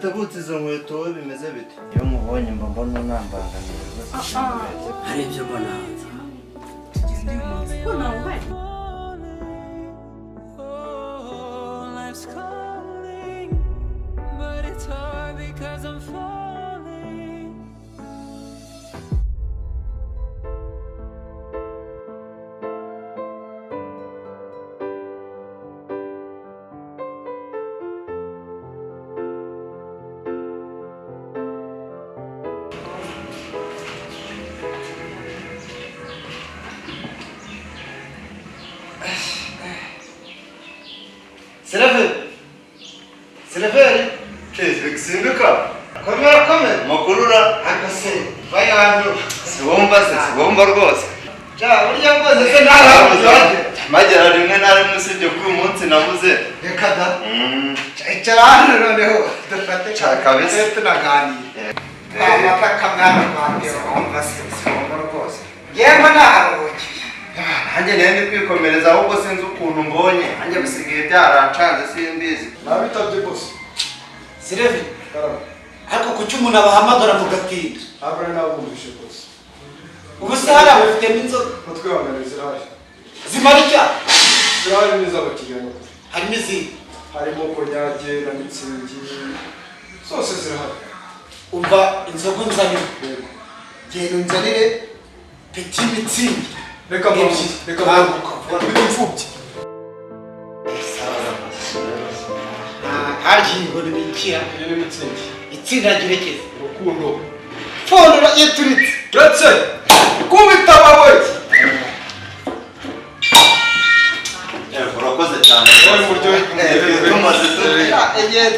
wategutse izo nkweto bimeze bite? Iyo mubonye mba mbona nambangamiye rwose. Hari ibyo mbona hanze. Tugende uyu munsi ko nawe uhari. Silver, sinduka. Komera makurura akase bayando. Sibomba rwose. Ja burya rwose se narabuze. Magera rimwe na rimwe sibyo ku munsi nabuze. Reka da. Icara noneho dufate kabisa tunaganira. Amata kamwana kwande sibomba rwose. Yemba naharuki. Hanjye nende kwikomereza ahubwo sinzi ukuntu mbonye. Hanjye bisigaye byarancanze simbizi. Nabitabye bose. Sirevi. Ariko kuki umuntu abahamagara mu gatinda? Abana nabumvishe bose. Ubu se hari abafite n'inzoga? Mutwe wanjye zirahari. Zimara icyaha? Zirahari neza abakiriya n'ukuri. Hari n'izindi? Harimo konyage na mitsingi. Zose zirahari. Umva inzoga nzanira. Yego. Genda unzanire peti mitsingi. Reka mfubye. Haji ngo nibikia. Iyo ni mitsingi. Itsinda girekeze. Urukundo. Fono yeturitse. Ndetse kubita bawe. Urakoze cyane. Wowe muryo tumaze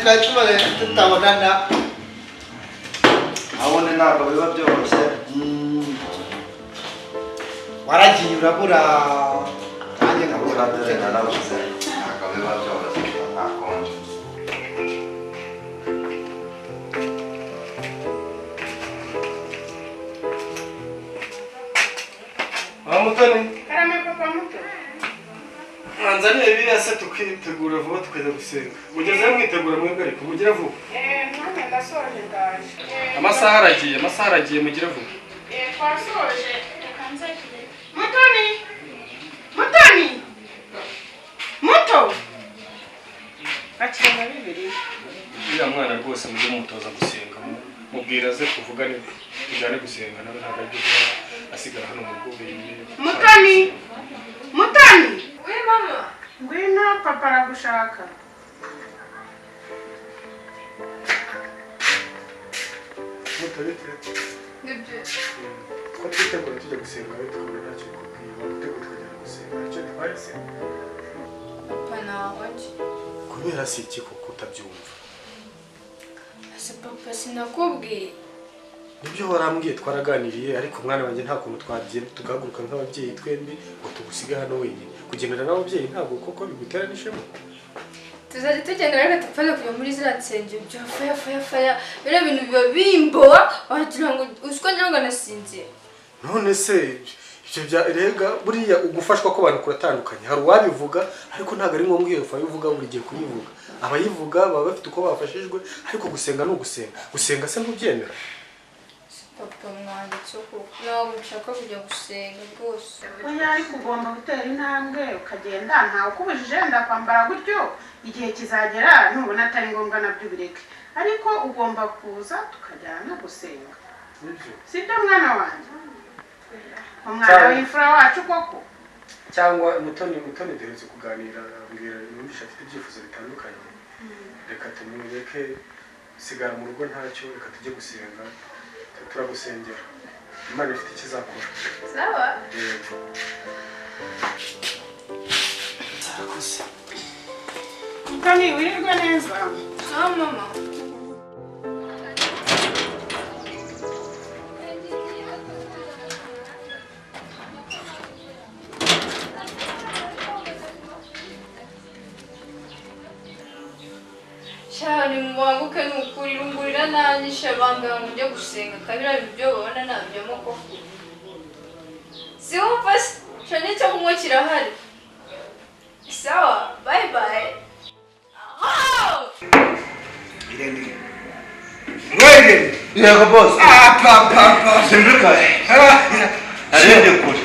twari tutabonana. abone ntabwo biba byoroshye. Waragiye urabura. Nanjye nkabura dore narabuze. Ntabwo biba byoroshye ntakonje. Mutoni. Karame papa muto. Mwanzaniye biriya se tukitegura vuba tukajya gusenga. Mugezeyo mwitegura mwebwe ariko mugire vuba. None ndasoje ndaje. Amasaha aragiye mugire vuba. Twasoje kanze. Muto. Akira na bibiri. Uriya mwana rwose mujye mutoza gusenga. Mubwira ze kuvuga ni tujyane gusenga nawe ntabwo ari byo asigara hano mu rugo wenyine. Mutoni. We mama. Ngwino papa aragushaka. Mutarete. Nibyo. Ko twitegura tujya gusenga rero tukabona ntacyo kubwira. Twitegura tukajya gusenga. Icyo ntitwahise. Papa nawe. Kubera si iki koko utabyumva. Ase papa sinakubwiye. Nibyo warambwiye twaraganiriye ariko mwana wanjye nta kuntu twagiye tugahaguruka nk'ababyeyi twembi ngo tugusiga hano wenyine. Kugendana n'ababyeyi ntabwo koko bigutera n'ishema. Tuzajya tugenda rero tupfana kujya muri ziriya nsengero bya faya biriya bintu biba bimboa wagira ngo usiko ngira ngo nasinzira. None se ibyo bya rega buriya ugufashwa ko abantu kuratandukanye. Hari uwabivuga ariko ntabwo ari ngombwa iyo fayo uvuga buri gihe kuyivuga. Abayivuga baba bafite uko bafashijwe ariko gusenga no gusenga. Gusenga se ntubyemera. Papa mwanditse ko ntabwo nshaka kujya gusenga rwose. Oya ariko ugomba gutera intambwe ukagenda ntawe ukubujije ndakwambara gutyo igihe kizagera nubona atari ngombwa nabyo bireke ariko ugomba kuza tukajyana gusenga. Sibyo mwana wanjye? Umwana w'imfura wacu koko. Cyangwa mutoni deretse kuganira ambwira numvisha afite ibyifuzo bitandukanye. Reka tumureke sigara mu rugo ntacyo reka tujye gusenga. Turagusengera. Imana ifite ikizakora. Sawa? Yego. Tarakoze. Mutoni wirirwe neza. Mama. Cyane mubanguke n'ukuri rungurira nanjye shabanga ngo njye gusenga kabira ibyo babona nabyo moko. Si wumva cyane cyo kunywa kirahari. Sawa, bye bye. Irene. Wege. Yego boss. Papa. Simbuka. Arende kure.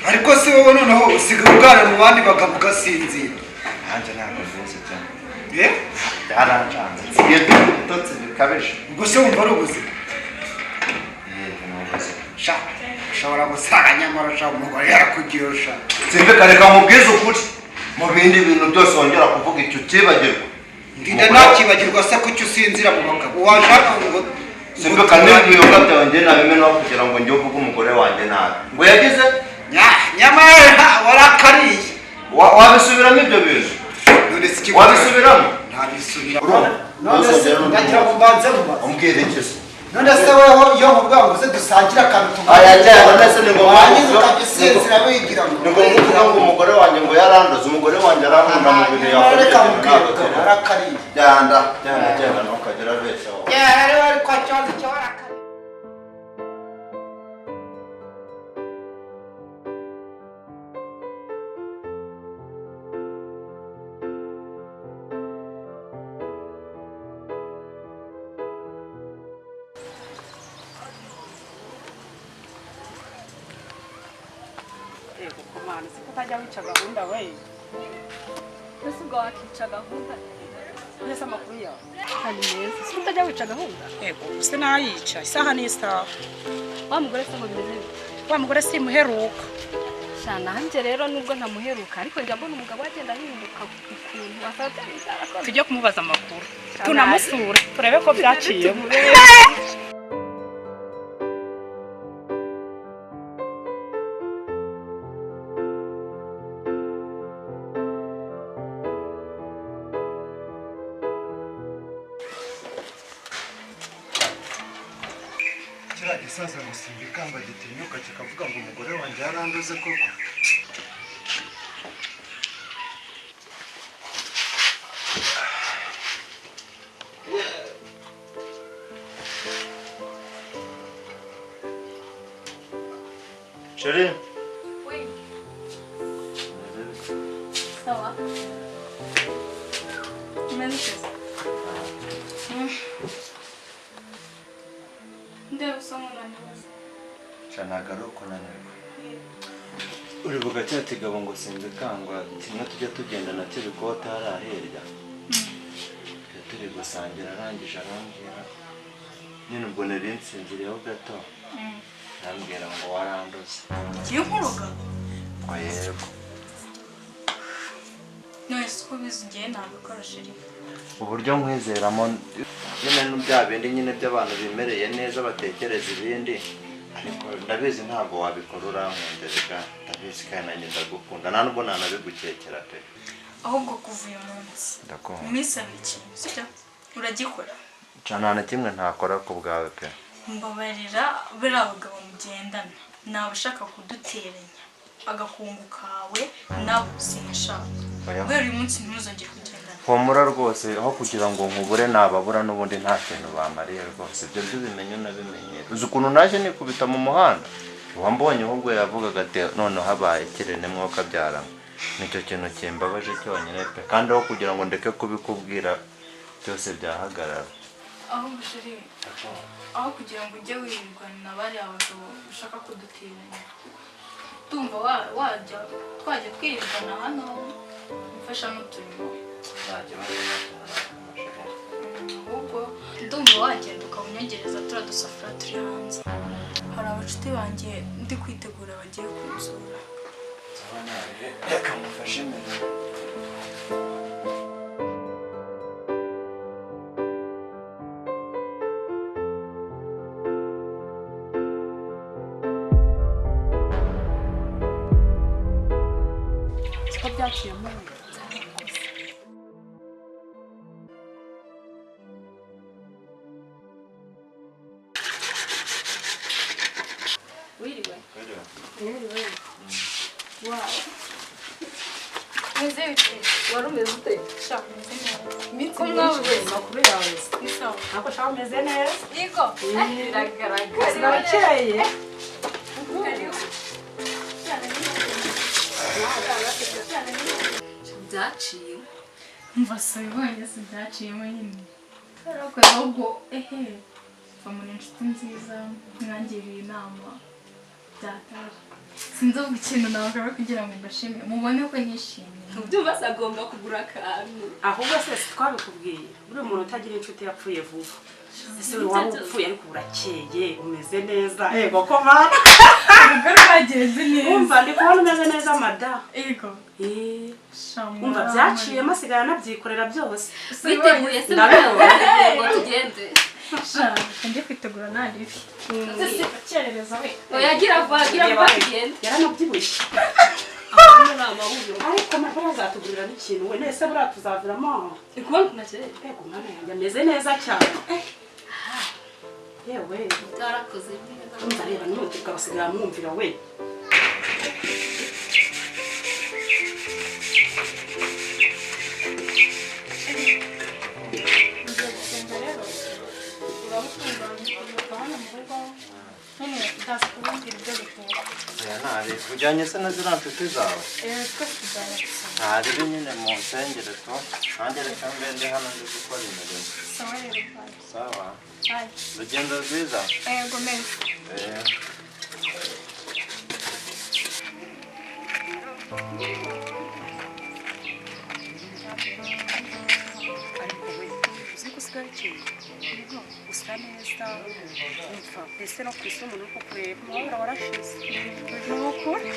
Ariko si wowe noneho usiga ubware mu bandi bakavuga sinzira. Hanze ntabwo mvuze cyane. Eh? Yarancanze. Siye tutse bikabije. Ubwo se wumva ari ubuzima. Nubuze. Sha. Ushobora gusanga nyamara sha umugore yarakugirosha. Simbuka reka mubwize ukuri. Mu bindi bintu byose wongera kuvuga icyo kibagirwa. Ndinde nakibagirwa se kuki usinzira mu bagabo. Washaka ngo Simbuka n'ibiyoga byanjye nabimena kugira ngo njye uvuge umugore wanjye nabi. Ngo yagize nyamara warakariye. Wabisubiramo ibyo bintu. Wabisubiramo? Ntabisubiramo. None se ndagira ngo mbanze mu mazi. Umbwire iki se? None se weho iyo mu bwangu se dusangira akantu tumara. Aya cyane none se ni ngombwa. Wangize ukagisinzira wigira ngo. Ni ngombwa ngo umugore wanjye ngo yarandoze, umugore wanjye arankunda mu bintu yakoze. Reka mubwire warakariye. Genda ntukagera besha. Rero ariko cyazi cyo warakariye. Utajya wica gahunda we. Ese ubwo wakica gahunda? Mbese amakuru yawe Hari meza. Ese utajya wica gahunda? yego use nayica isaha n'isaha. Wa mugore se ngo bimeze bite? Wa mugore simuheruka. Sha nanjye rero nubwo ntamuheruka ariko njya mbona umugabo agenda ahinduka ukuntu afata bizarakoze. Tujye kumubaza amakuru. Tunamusure turebe ko byaciyemo. Gisaza gusimba ikamba gitinyuka kikavuga ngo umugore wanjye yarandoze koko. Chérie. Oui. Ça va? Umeze Ndeba usa nk'unaniwe. Ntabwo ari ukunanirwa. Uri bugacya kigabo ngo simbikangwa kimwe tujya tugenda na kibikote harahirya. Turi gusangira arangije arambwira. Nyine ubwo nari nsinziriyeho gato. Arambwira ngo warandoze. Igiye nkuroga? Yego. None se uko bizigiye ntabikora sheri. Uburyo nkwizeramo nyine n'ubya bindi nyine by'abantu bimereye neza batekereza ibindi ariko ndabizi ntabwo wabikora urankunderega ndabizi kandi nanjye ndagukunda nta nubwo nanabigukekera pe. Ahubwo kuva uyu munsi Ndakunda. Mwisaba iki? Sibyo? Uragikora? Nta na kimwe ntakora ku bwawe pe. Mbabarira buriya abagabo mugendana nawe ushaka kuduteranya agakungu kawe nawe sinashaka. Kubera uyu munsi ntuzongere kugendana. Humura rwose aho kugira ngo nkubure nababura n'ubundi nta kintu bamariye rwose ibyo byo bimenye unabimenye. Uzi ukuntu naje nikubita mu muhanda wambonye ahubwo yavugaga ati none habaye kirene mwoka byaramo. Nicyo kintu kimbabaje cyonyine pe kandi aho kugira ngo ndeke kubikubwira byose byahagarara. Aho mushiri aho kugira ngo ujye wirirwana bari abagabo ushaka kuduteranya. Tumva wajya twajya twirirwana hano mfasha n'uturimo. Ahubwo ndumva wagenda ukawunyegereza turiya dusafuriya turi hanze. Hari abacuti banjye ndi kwitegura bagiye kunsura. Reka mufashe mbere. Siko byaciyemo. Wiriwe? Wiriwe. Wow. Meze bite? Wari umeze ute? Shaka umeze neza. Iminsi myinshi Makuru yawe. ni sawa. Ntabwo shaka umeze neza. Yego. Biragaragara. Sinabakeye. Byaciye. Mva se wibonye se byaciyemo nyine. ariko ahubwo famuni inshuti nziza mwangiriye inama byatari sinzi uvuga ikintu nabakora kugira ngo mbashime mubone ko nishimye byumva se agomba kugura akantu ahubwo se twabikubwiye buri muntu utagira inshuti yapfuye vuba ese waba upfuye ariko urakeye umeze neza yego ko mana ubwo rwagenze neza umva ndi kubona umeze neza mada yego umva byaciyemo asigara anabyikorera byose biteguye se ngo tugende njye kwitegura nari ifi kerereza we oyagira vuba tugende yaranabyibushye ariko mama azatugurira n'ikintu we nese buriya tuzaviramo ikubona tunakeye yego mwana yanjye ameze neza cyane yewe byarakoze umva reba n'umutuka basigara mwumvira we ujyanye se na ziriya nshuti zawe ntari nyine mu nsengero tu nanjye reka mbe ndi hano ndi gukora imirimo sawa urugendo rwiza yego meza usa neza umva mbese no ku isi umuntu uri kukureba umwanya warashize ni ukuri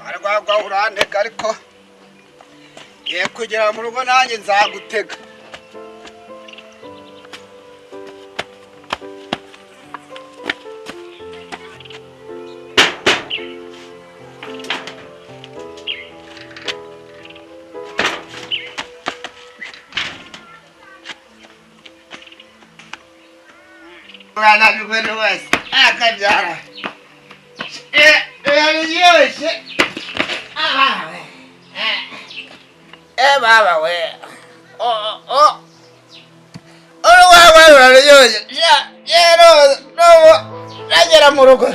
warwagwa urandeka ariko ngiye kugera mu rugo nanjye nzagutega mwana bigwene wese akabyara yaryoshye abawe baba we urwawe ruraryoshye rero n'ubu nagera mu rugo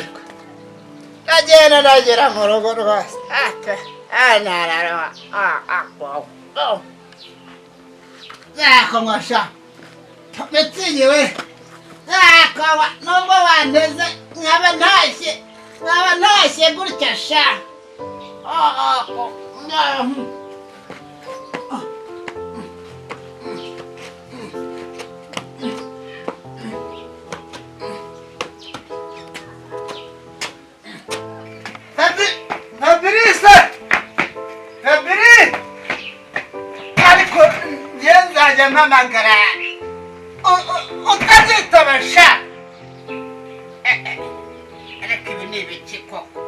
nagera mu rugo rwose nararwa zakongosha metsinyiwe zakawa nubwo wanteze nkaba ntashye gutya sha Fabrice ariko njye nzajya mpamagara utazitaba sha ariko ibi ni ibiki koko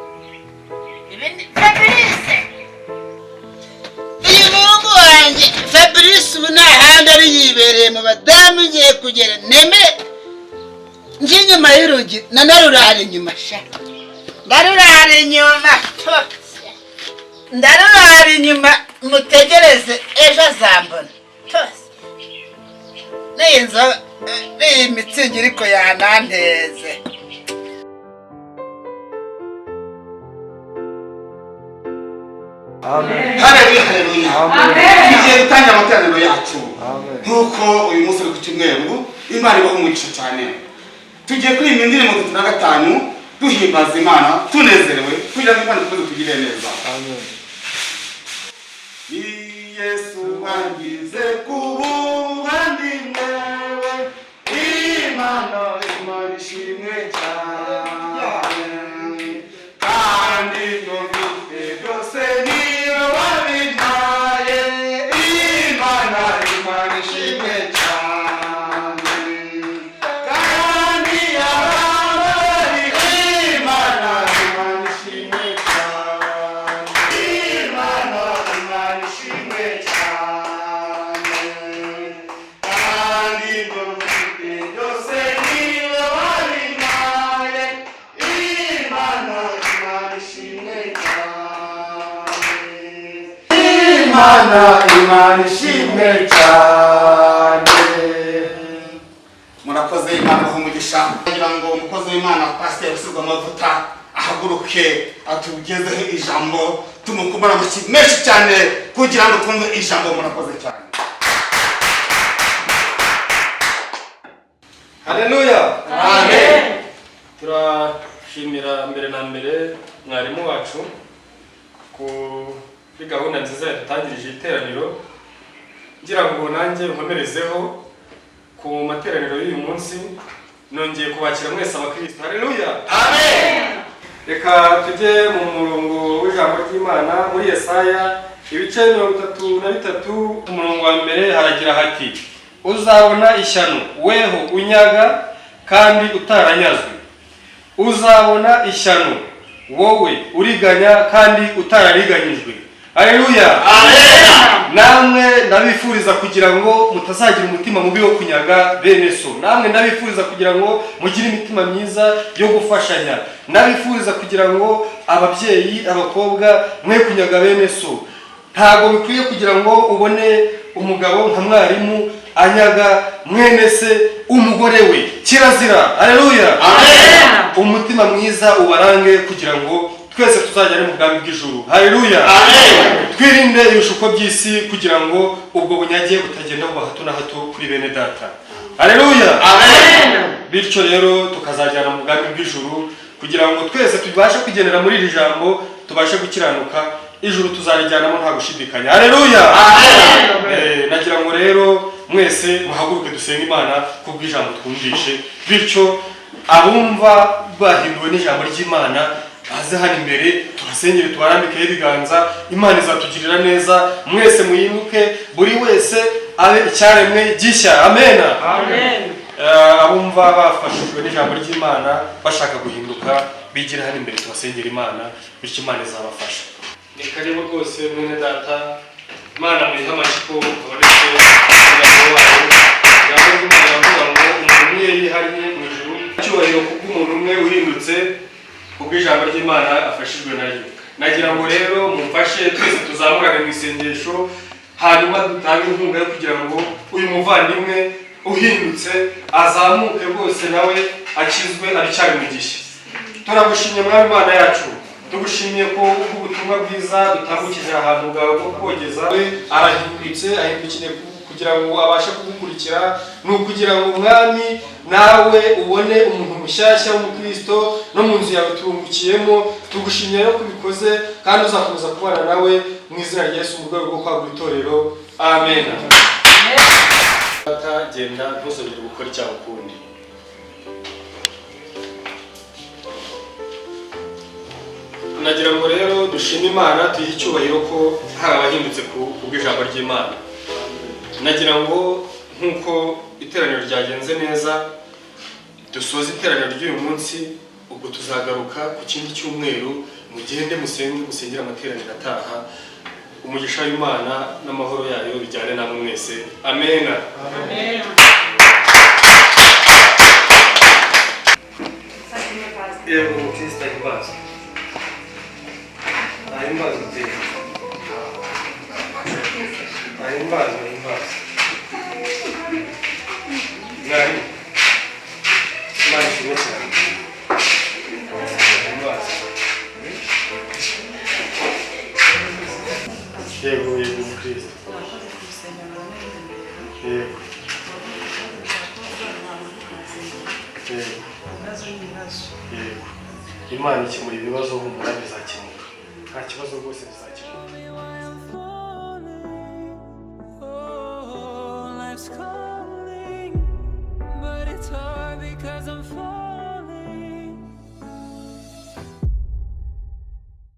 Fabrice uyu muhungu wanjye Fabrice ubu nta handi ari yibereye mu badamu ngiye kugera nemere nje inyuma y'urugi nanarurara inyuma sha ndarurara inyuma ndarurara inyuma mutegereze ejo azambona n'iyi mitsingi ariko yananteze haleluya tugiye gutangira amateraniro yacu nk'uko uyu munsi uri ku cyumweru imana ibaha umugisha cyane tugiye kuririmba indirimbo 35 duhimbaza imana tunezerewe kugira ngo imana ikomeze tugire neza yesu wangize kubuvandimwe imana ishimwe cyane kandi n'ufite byose niwe wabimpaye imana ishimwe cyane kandi yabaye imana ishimwe cyane imana ishimwe cyane kandi n'ufite byose niwe wabimpaye Imana ishimwe cyane. Murakoze Imana umugisha. Kugira ngo umukozi w'Imana Pastor usirwa amavuta ahaguruke atugezeho ijambo, tumukumara amashyi menshi cyane kugira ngo twumve ijambo. Murakoze cyane. Haleluya. Amen. Turashimira mbere na mbere mwarimu wacu kuri gahunda nziza yatangirije iteraniro, ngira ngo nanjye nkomerezeho ku materaniro y'uyu munsi. Nongeye kubakira mwese abakristo. Haleluya. Amen. Reka tujye mu murongo w'ijambo ry'Imana muri Yesaya ibice 33 umurongo wa mbere haragira hati: uzabona ishyano weho unyaga kandi utaranyazwe, uzabona ishyano wowe uriganya kandi utarariganyijwe. Haleluya. Amen. Namwe ndabifuriza kugira ngo mutazagira umutima mubi wo kunyaga bene so. Namwe ndabifuriza kugira ngo mugire imitima myiza yo gufashanya. Ndabifuriza kugira ngo ababyeyi, abakobwa mwe kunyaga bene so. Ntago bikwiye kugira ngo ubone umugabo nka mwarimu anyaga mwene se umugore we. Kirazira. Haleluya. Amen. Umutima mwiza ubarange kugira ngo twese tuzajyane mu bwami bw'ijuru. Haleluya. Amen. Twirinde ibishuko by'isi kugira ngo ubwo bunyage butagenda buba hato na hato kuri bene data. Haleluya. Amen. Bityo rero tukazajyana mu bwami bw'ijuru kugira ngo twese tubashe kugendera muri iri jambo, tubashe gukiranuka, ijuru tuzarijyanamo nta gushidikanya. Haleluya. Amen. Nagira ngo rero mwese muhaguruke dusenga Imana kubw'ijambo twumvishe, bityo abumva bahinduwe n'ijambo ry'Imana baze hano imbere turasengere, tubarambikeho ibiganza. Imana izatugirira neza. Mwese muyinuke, buri wese abe icyaremwe gishya. Amen. Amen. Abumva bafashijwe n'ijambo ry'Imana bashaka guhinduka bigira hano imbere tubasengera Imana, bityo Imana izabafasha. Ni karibu rwose mwene data. Imana muri hamashiko uretse umugabo wawe. Ijambo ry'Imana rivuga ngo umuntu umwe yihariye mu ijuru, cyubahiro kubw'umuntu umwe uhindutse kubw'ijambo ry'Imana afashijwe naryo. Nagira ngo rero mumfashe twese tuzamurane mu isengesho, hanyuma dutange inkunga yo kugira ngo uyu muvandimwe uhindutse azamuke rwose nawe akizwe abicyari mu gishya. Turagushimye mwami Imana yacu, tugushimiye ko ubutumwa bwiza dutambukije ahantu bwawe bwo kogeza. Arahindutse, ahindukiye kugira ngo abashe kugukurikira, ni ukugira ngo mwami nawe ubone umuntu mushyashya w'umukristo no mu nzu yawe turungukiyemo. Tugushimye rero kubikoze kandi uzakomeza kubana nawe mu izina rya Yesu mu rwego rwo kwagura itorero. Amen. Genda ntuzongere gukora icyaha ukundi. Nagira ngo rero dushime Imana, tuyihe icyubahiro ko hari abahindutse kubw'ijambo ry'Imana. Nagira ngo nk'uko iteraniro ryagenze neza, dusoza iteraniro ry'uyu munsi, ubwo tuzagaruka ku kindi cyumweru. Mugende musengera amateraniro ataha. Umugisha w'Imana n'amahoro yayo bijyane namwe mwese. Amen. Amen. Yego Kristo ahimbazwe. Ahimbazwe. Ahimbazwe. Nari. Imana ishimwe cyane. Ahimbazwe. Yego Kristo. Yego. Imana ikemura ibibazo mu murage bizakemuka. Nta kibazo rwose bizakemuka.